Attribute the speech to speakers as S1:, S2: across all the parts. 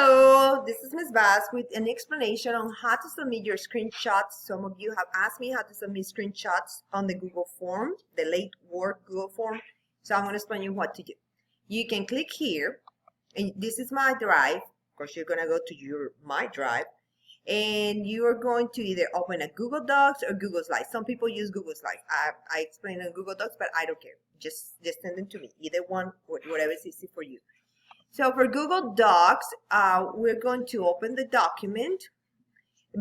S1: Hello, this is Ms. Bass with an explanation on how to submit your screenshots. Some of you have asked me how to submit screenshots on the Google form, the late work Google form. So I'm going to explain you what to do. You can click here, and this is my drive. Of course, you're going to go to your My Drive, and you are going to either open a Google Docs or Google Slides. Some people use Google Slides. I explain on Google Docs, but I don't care. Just send them to me. Either one, whatever is easy for you. So for Google Docs, we're going to open the document.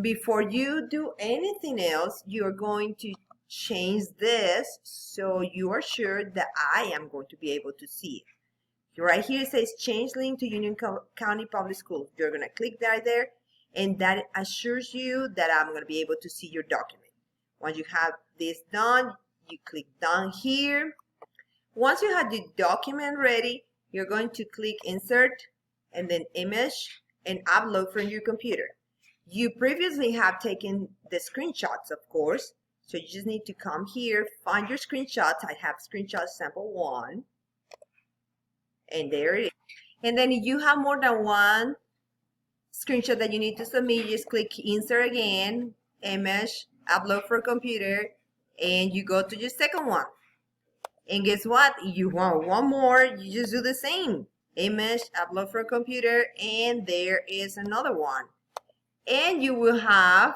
S1: Before you do anything else, you're going to change this so you are sure that I am going to be able to see it. Right here it says change link to Union County Public Schools. You're going to click right there, and that assures you that I'm going to be able to see your document. Once you have this done, you click done here. Once you have the document ready, you're going to click insert and then image and upload from your computer. You previously have taken the screenshots, of course, so you just need to come here, find your screenshots. I have screenshot sample 1, and there it is. And then if you have more than one screenshot that you need to submit, you just click insert again, image, upload for computer, and you go to your second one. And guess what? You want one more, you just do the same. Image, upload for computer, and there is another one. And you will have,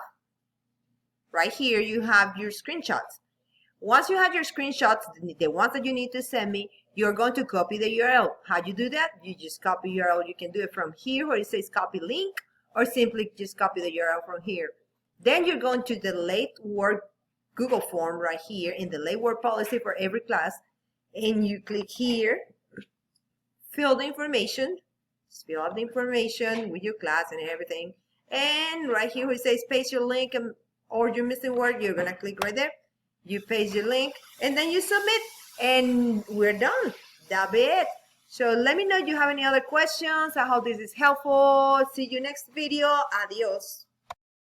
S1: right here, you have your screenshots. Once you have your screenshots, the ones that you need to send me, you're going to copy the URL. How do you do that? You just copy URL. You can do it from here where it says copy link, or simply just copy the URL from here. Then you're going to the late work Google form right here in the late work policy for every class, and you click here, fill the information, just fill out the information with your class and everything, and right here where it says paste your link or your missing word, you're gonna click right there, you paste your link, and then you submit, and we're done. That'll be it. So let me know if you have any other questions. I hope this is helpful. See you next video. Adios.